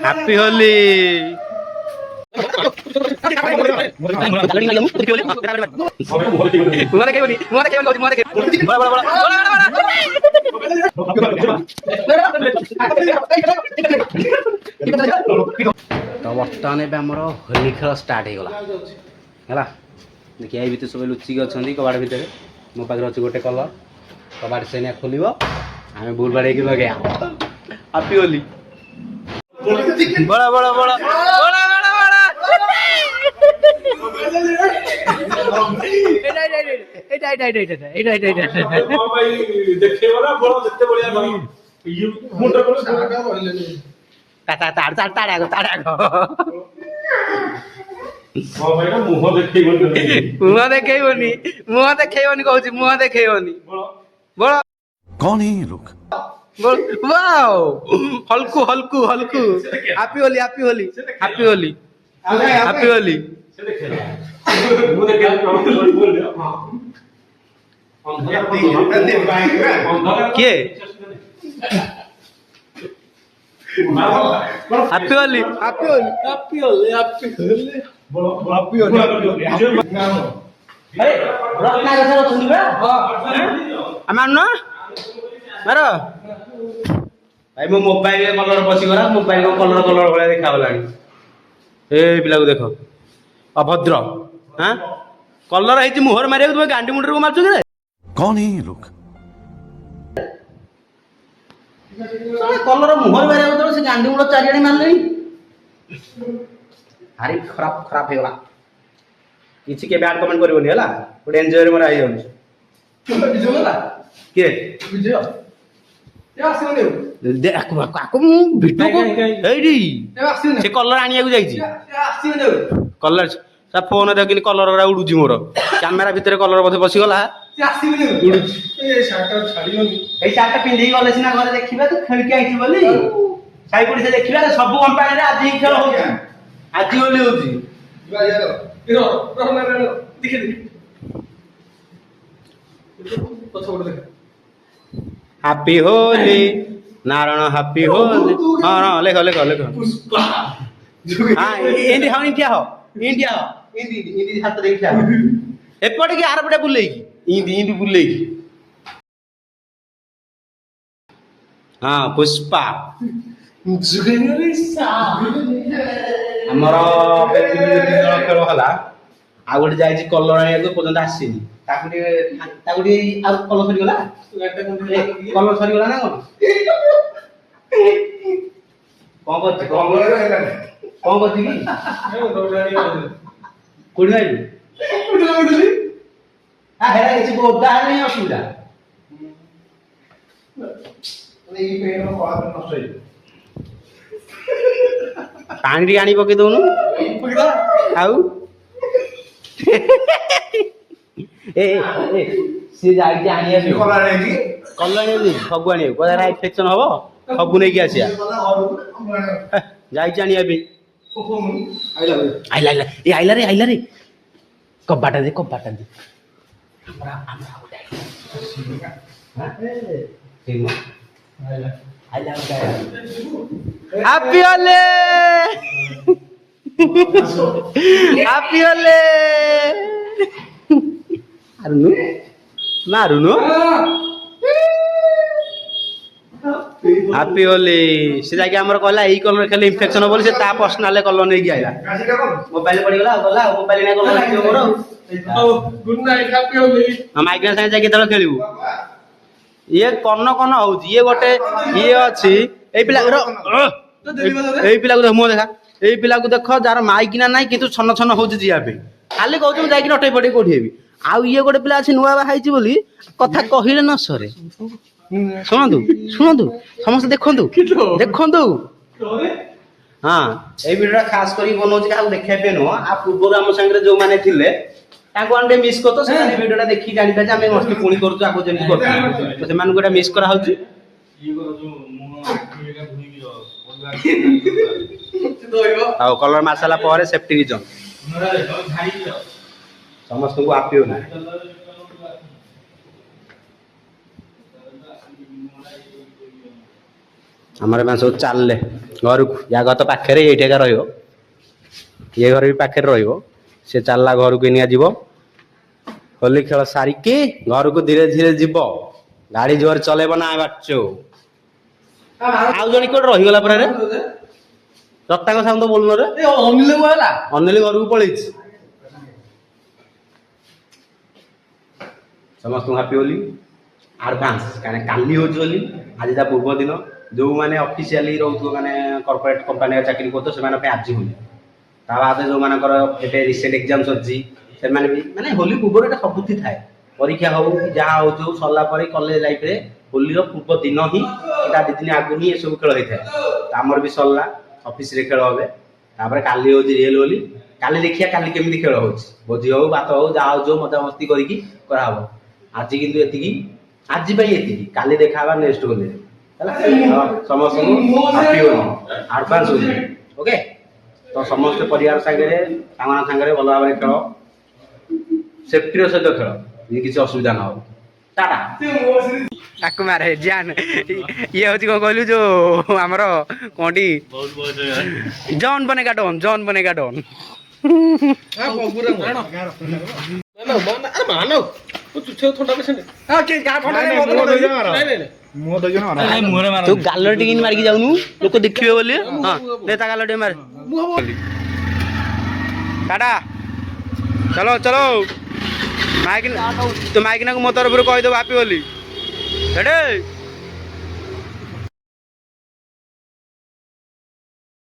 Happy Holi तो बर्तमान आमर होली खेल स्टार्ट हो गला देखिए ये भितर सब लुचिक अच्छा कबाड़ भितर मो पाखे अच्छे गोटे कलर कबाड़ से खोल आम बुल बाड़े लगे हैप्पी होली बड़ा बड़ा बड़ा मुह देखनी कहूँ देखनी कौन है ये लोग? Wow Halku Halku Halku happy Holi happy Holi happy Holi happy Holi किए happy Holi happy Holi happy Holi happy Holi happy Holi अरे रत्ना गछर अछंती बा आमान न मारो भाई मो मोबाइल कलर पशिगला मोबाइल को कलर कलर भाया देखा गलानी ए पिला को देखो अभद्र हां कलर है मुहर मारिया तुम गांडी मुंडर को मारछु के कौन है ये लोग? कलर मुहर मारिया तो से गांडी मुंडर चारियाडे मारलेनी हारी खराब खराब हे गला किछि के बैड कमेंट करबोनी हला गोटे एन्जॉय रे मरा आइ जाउछ विजय गला के विजय से कलर आनिया कलर फोन देखिनी कलर उड़ूची मोर कैमेरा भितर कलर बोधे पशिगला पिंधि गले सीना घर देखा तो खेलिकी आई बोली साई पड़ी से देखा सब कंपानी आज ही खेल हो आज होली होची हैप्पी होली नारायण हैप्पी होली हाँ हाँ लेख लेख लेख हाँ इंडी हाँ इंडिया हो इंडिया हो इंडी इंडी हाथ देखा एपटे कि आर पटे बुलेकी इंडी इंडी बुलेकी हाँ पुष्पा आमर खेल है आ गोटे जाइए कलर आने पर्यटन आसीनी कलर सरीगला कलर सरीगला ना कौन कौन कर कोड़ी आई ओदा नहीं असुविधा पानी आनी पकई दौनु आउ सी जाइए आनी कलर सब आने इन्फेक्शन हम सब नहीं आसिया जाइए आनिया आइला रे कबाटा दे हैप्पी होली हैप्पी होली अरुनु मारुनु हैप्पी होली से जाके हमर कहला ई कलर खेले इन्फेक्शन बोली से ता पर्सनल कलर नै आइला मोबाइल पड़ी गला मोबाइल नै कलर लागियो मोर गुड नाइट हैप्पी होली हम आइगना संगे जाके तळ खेलिबू ये कन्न कन्न होउची ये गोटे ये अछि ए पिला ए पिला को मो देखा ए पिला को देख जार माइक ना नाही किंतु छन छन होउची जिया पे खाली कहू जाके नटै पड़ी कोठी हेबी आउ ये गोटे पिला अछि नुवा बा हाइची बोली कथा कहिले न सरे शुणु शुणु समस्त देखु देखु हाँ ये वीडियो खास कर बनाऊँ क्या देखा नुह आ पूर्व आम सागर जो मैंने थिले आने मिस कर तो वीडियो देखी जानी आम मस्ती पुणी कर मिस करा कलर मार सारा पर सेफ्टी रिजन समस्त को आपी हो ଆମର ଏମାନେ ସବୁ ଚାଲିଲେ ଘରକୁ, ୟା ଘର ତ ପାଖରେ ଏଇଠି ଏକା ରହିବ, ଇଏ ଘର ବି ପାଖରେ ରହିବ। ସେ ଚାଲିଲା ଘରକୁ, ଏନିଆ ଯିବ ହୋଲି ଖେଳ ସାରିକି ଘରକୁ ଧୀରେ ଧୀରେ ଯିବ। ଗାଡି ଜୋରରେ ଚଲେଇବ ନା ବାଚୁ। ଆଉ ଜଣେ କୋଉଠି ରହିଗଲା ପରେ ରେ ରକ୍ତାଙ୍କ ସାଉଣ୍ଡ ବୋଲୁନ ରେ ଅନିଲ ଘରକୁ ପଳେଇଛି। ସମସ୍ତଙ୍କୁ ହାପି ହୋଲି ଆଡଭାନ୍ସ, କାରଣ କାଲି ହଉଛି ହୋଲି, ଆଜି ତା ପୂର୍ବ ଦିନ। ଯୋଉମାନେ ଅଫିସିଆଲି ରହୁଥିବ ମାନେ କର୍ପୋରେଟ କମ୍ପାନୀରେ ଚାକିରି କରୁଥିବ ସେମାନଙ୍କ ପାଇଁ ଆଜି ହୋଲି। ତା ବାଦେ ଯୋଉମାନଙ୍କର ଏବେ ରିସେଣ୍ଟ ଏକ୍ଜାମ ସରିଛି ସେମାନେ ବି ମାନେ ହୋଲି ପୂର୍ବରୁ ଏଟା ସବୁଠି ଥାଏ। ପରୀକ୍ଷା ହଉ ଯାହା ହଉ ଯୋଉ ସରିଲା ପରେ କଲେଜ ଲାଇଫରେ ହୋଲିର ପୂର୍ବ ଦିନ ହିଁ ତା 2 ଦିନ ଆଗରୁ ହିଁ ଏସବୁ ଖେଳ ହେଇଥାଏ। ଆମର ବି ସରିଲା, ଅଫିସରେ ଖେଳ হবে। ତାପରେ କାଲି ହଉଛି ରିଏଲ ହୋଲି। କାଲି ଦେଖିବା କାଲି କେମିତି ଖେଳ ହଉଛି, ଭୋଜି ହଉ ଭାତ ହଉ ଯାହା ହଉ ଯୋଉ ମଜାମସ୍ତି କରିକି କରାହବ। ଆଜି କିନ୍ତୁ ଏତିକି, ଆଜି ପାଇଁ ଏତିକି, କାଲି ଦେଖାହବା ନେକ୍ସଟ ହୋଲିରେ ହେଲା। ସମସ୍ତଙ୍କୁ happy Holi advance Holi. Okay, ତ ସମସ୍ତେ ପରିବାର ସାଙ୍ଗରେ ସାଙ୍ଗମାନଙ୍କ ସାଙ୍ଗରେ ଭଲ ଭାବରେ ଖେଳ, ସେଫ୍ଟିର ସହିତ ଖେଳ, କିଛି ଅସୁବିଧା ନ ହବ। ଟାଟା। ତାକୁ ମାରେ ଜାନ ଇଏ ହଉଛି କଣ କହିଲୁ ଯୋଉ ଆମର କଣଟି ଜନ୍ ବନେଗା ଡନ୍, ଜନ୍ ବନେଗା ଡନ୍। ତୁ ଗାଲ ଟିକେ ମାରିକି ଯାଉନୁ, ଲୋକ ଦେଖିବେ ବୋଲି। ହଁ ଦେ ତା ଗାଲ ଟିକେ ମାର। ଟାଟା, ଚଲୋ ଚଲୋ। ମାଇକିନା ତୁ ମାଇକିନାକୁ ମୋ ତରଫରୁ କହିଦେବୁ ହାପି ବୋଲି।